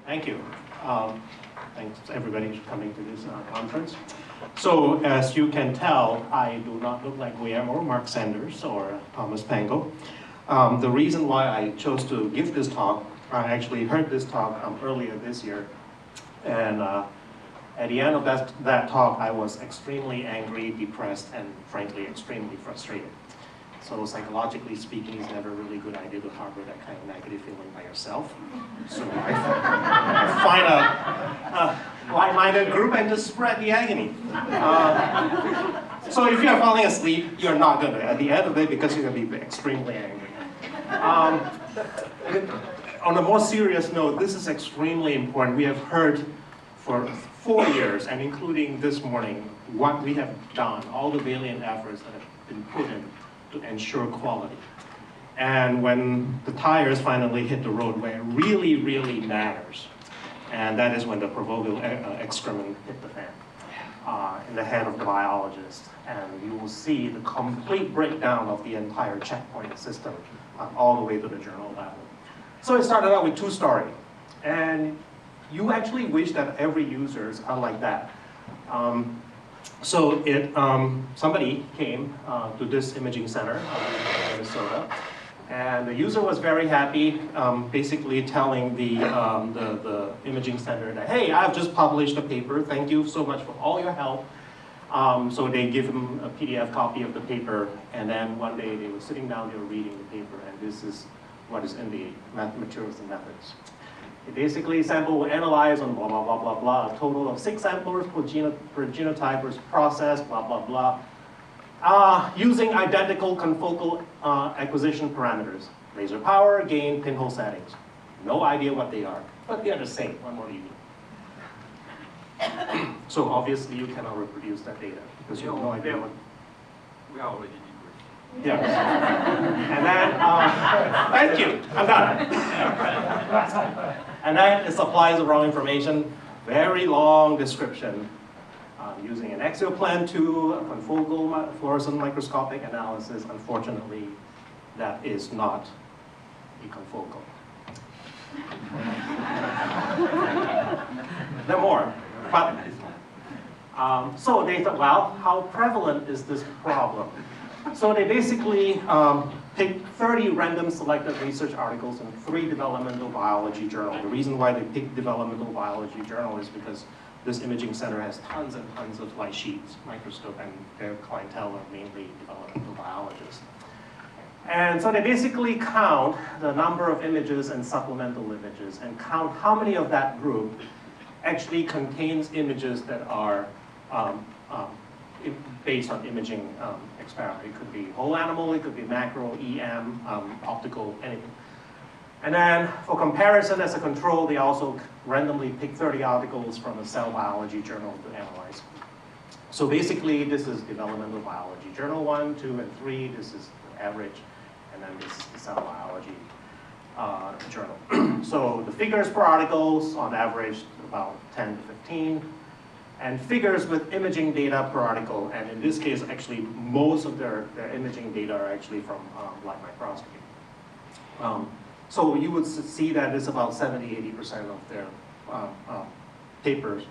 Thank you. Thanks everybody for coming to this conference. So as you can tell, I do not look like William or Mark Sanders or Thomas Pango. The reason why I chose to give this talk, I actually heard this talk earlier this year, and at the end of that talk, I was extremely angry, depressed, and frankly, extremely frustrated. So psychologically speaking, it's never a really good idea to harbor that kind of negative feeling by yourself. So I find a like-minded group and just spread the agony. So if you're falling asleep, you're not gonna at the end of it because you're gonna be extremely angry. On a more serious note, this is extremely important. We have heard for 4 years, and including this morning, what we have done, all the valiant efforts that have been put in to ensure quality. And when the tires finally hit the road where it really, really matters, and that is when the proverbial excrement hit the fan in the head of the biologist, and you will see the complete breakdown of the entire checkpoint system all the way to the journal level. So it started out with 2 stories, and you actually wish that every users are like that. So somebody came to this imaging center in Minnesota, and the user was very happy, basically telling the imaging center that, hey, I've just published a paper, thank you so much for all your help. So they give him a PDF copy of the paper, and then one day they were sitting down, they were reading the paper, and this is what is in the materials and methods. It basically sample will analyze on blah, blah, blah, blah, blah, a total of 6 samplers per genotype per process, blah, blah, blah. Using identical confocal acquisition parameters. Laser power, gain, pinhole settings. No idea what they are, but they are the same. What more do you need? So obviously you cannot reproduce that data because you have no idea what. We already did. Yeah. And then, thank you, I'm done. And then it supplies the wrong information, very long description using an exoplan tool, a confocal fluorescent microscopic analysis. Unfortunately, that is not a confocal. There are more, but so they thought, well, how prevalent is this problem? So they basically picked 30 random selected research articles in 3 developmental biology journals. The reason why they picked developmental biology journal is because this imaging center has tons and tons of light sheets, microscope, and their clientele are mainly developmental biologists. And so they basically count the number of images and supplemental images and count how many of that group actually contains images that are based on imaging experiment. It could be whole animal, it could be macro, EM, optical, anything. And then for comparison as a control, they also randomly pick 30 articles from a cell biology journal to analyze. So basically this is developmental biology journal 1, 2, and 3. This is the average, and then this is the cell biology journal. So the figures per articles on average about 10 to 15. And figures with imaging data per article, and in this case, actually, most of their imaging data are actually from light microscopy. So you would see that it's about 70–80% of their papers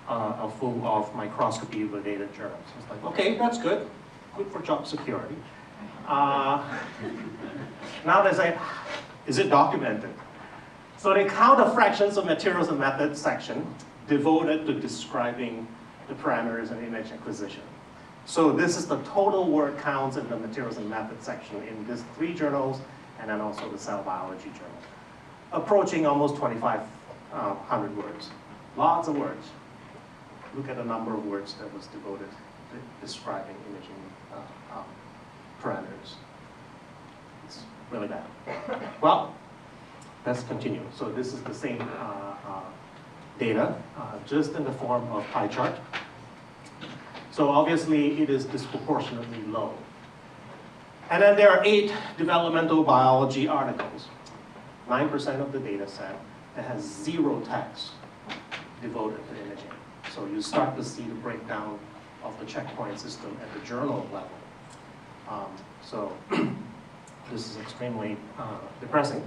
are full of microscopy-related journals. It's like, okay, that's good for job security. Now they say, is it documented? So they count the fractions of materials and methods section devoted to describing the parameters and image acquisition. So this is the total word counts in the materials and methods section in these 3 journals, and then also the cell biology journal. Approaching almost 2,500 words. Lots of words. Look at the number of words that was devoted to describing imaging parameters. It's really bad. Well, let's continue. So this is the same data, just in the form of pie chart. So obviously it is disproportionately low. And then there are 8 developmental biology articles, 9% of the data set that has 0 text devoted to imaging. So you start to see the breakdown of the checkpoint system at the journal level. So this is extremely depressing.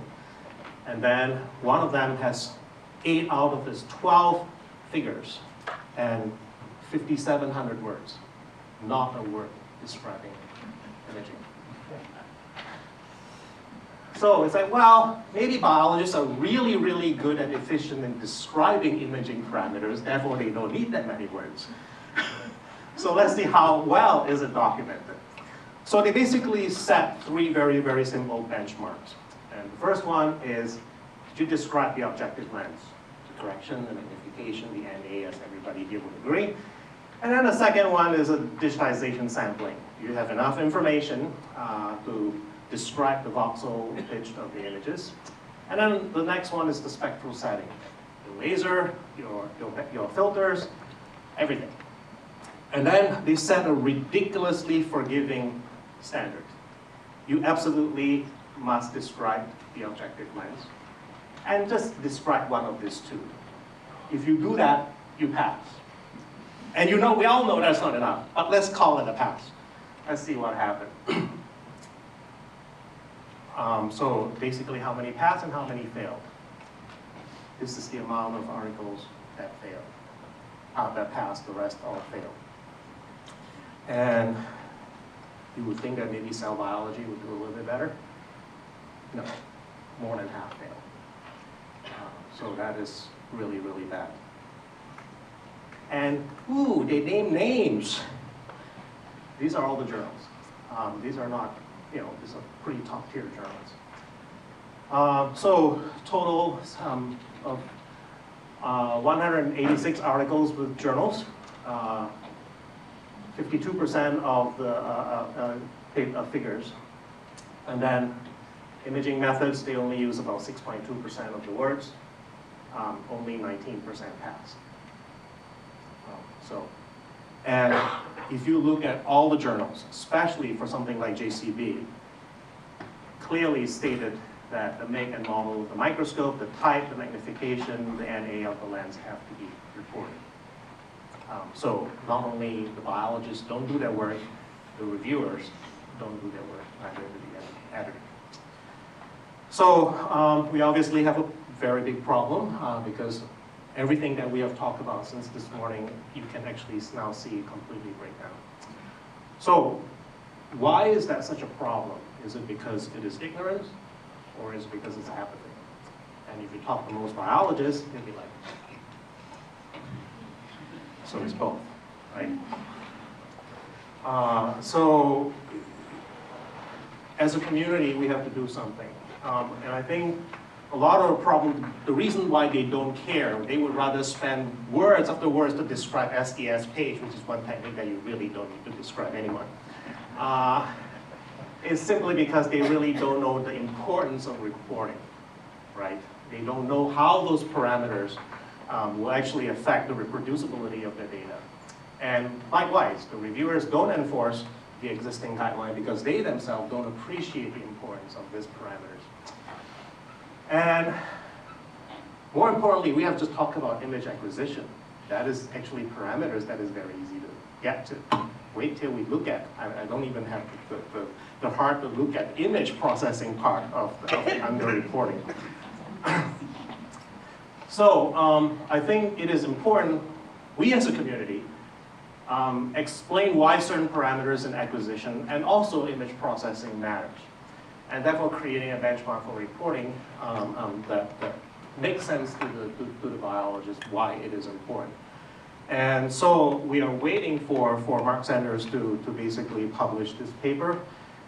And then one of them has 8 out of his 12 figures and 5,700 words. Not a word describing imaging. So it's like, well, maybe biologists are really, really good and efficient in describing imaging parameters, therefore they don't need that many words. So let's see how well is it documented. So they basically set 3 very, very simple benchmarks. And the first one is, did you describe the objective lens? The correction, the magnification, the NA, as everybody here would agree. And then the second one is a digitization sampling. You have enough information to describe the voxel pitch of the images. And then the next one is the spectral setting. Your laser, your filters, everything. And then they set a ridiculously forgiving standard. You absolutely must describe the objective lens. And just describe one of these 2. If you do that, you pass. And you know, we all know that's not enough, but let's call it a pass. Let's see what happened. So basically how many passed and how many failed. This is the amount of articles that failed. That passed, the rest all failed. And you would think that maybe cell biology would do a little bit better. No, more than half failed. So that is really, really bad. And, ooh, they name names. These are all the journals. These are not, these are pretty top tier journals. So total of 186 articles with journals. 52% of the figures. And then imaging methods, they only use about 6.2% of the words. Only 19% pass. And if you look at all the journals, especially for something like JCB, clearly stated that the make and model of the microscope, the type, the magnification, the NA of the lens have to be reported. So not only the biologists don't do their work, the reviewers don't do their work, neither do the editor. So we obviously have a very big problem because everything that we have talked about since this morning, you can actually now see completely break down. So why is that such a problem? Is it because it is ignorance, or is it because it's apathy? And if you talk to most biologists, they'll be like, so it's both, right? So as a community, we have to do something. And I think a lot of the problem, the reason why they don't care, they would rather spend words after words to describe SDS page, which is one technique that you really don't need to describe anyone. Is simply because they really don't know the importance of reporting, right? They don't know how those parameters will actually affect the reproducibility of the data. And likewise, the reviewers don't enforce the existing guideline because they themselves don't appreciate the importance of these parameters. And more importantly, we have just talked about image acquisition. That is actually parameters that is very easy to get to. Wait till we look at, I don't even have the heart to look at image processing part of the underreporting. So I think it is important, we as a community, explain why certain parameters in acquisition and also image processing matters. And therefore creating a benchmark for reporting that makes sense to the biologist why it is important. And so we are waiting for Mark Sanders to basically publish this paper.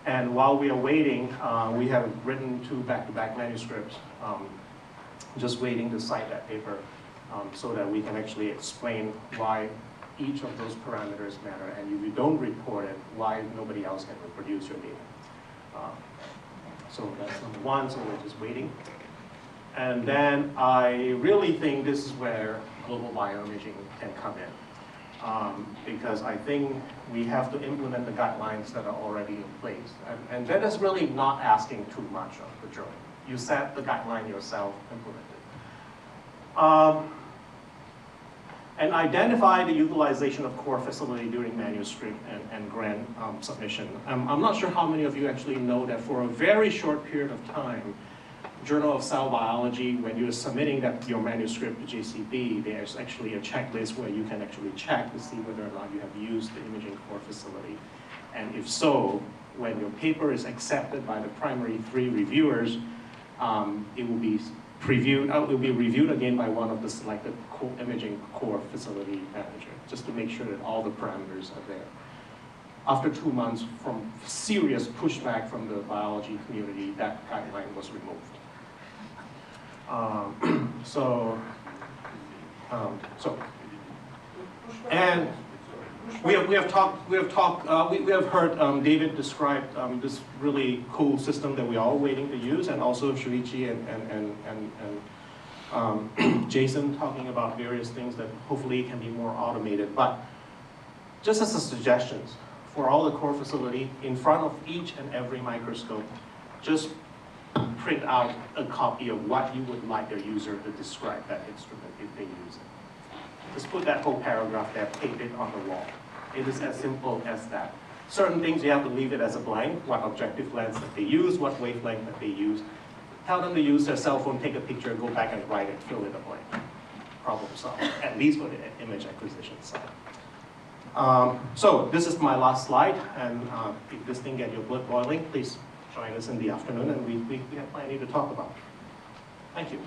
And while we are waiting, we have written 2 back-to-back manuscripts, just waiting to cite that paper so that we can actually explain why each of those parameters matter. And if you don't report it, why nobody else can reproduce your data. So that's number 1, so we're just waiting. And then I really think this is where global bioimaging can come in. Because I think we have to implement the guidelines that are already in place. And that is really not asking too much of the journal. You set the guideline yourself, implement it. And identify the utilization of core facility during manuscript and grant submission. I'm not sure how many of you actually know that for a very short period of time, Journal of Cell Biology, when you're submitting your manuscript to JCB, there's actually a checklist where you can actually check to see whether or not you have used the imaging core facility. And if so, when your paper is accepted by the primary 3 reviewers, it will be reviewed again by one of the selected imaging core facility manager, just to make sure that all the parameters are there. After 2 months, from serious pushback from the biology community, that guideline was removed. And we have heard David describe this really cool system that we are all waiting to use, and also Shuichi and Jason talking about various things that hopefully can be more automated. But just as a suggestion, for all the core facility, in front of each and every microscope, just print out a copy of what you would like your user to describe that instrument if they use it. Just put that whole paragraph there, tape it on the wall. It is as simple as that. Certain things you have to leave it as a blank, what objective lens that they use, what wavelength that they use. Tell them to use their cell phone, take a picture, go back and write it, fill in a blank. Problem solved, at least for the image acquisition side. So this is my last slide, and if this thing gets your blood boiling, please join us in the afternoon, and we have plenty to talk about. Thank you.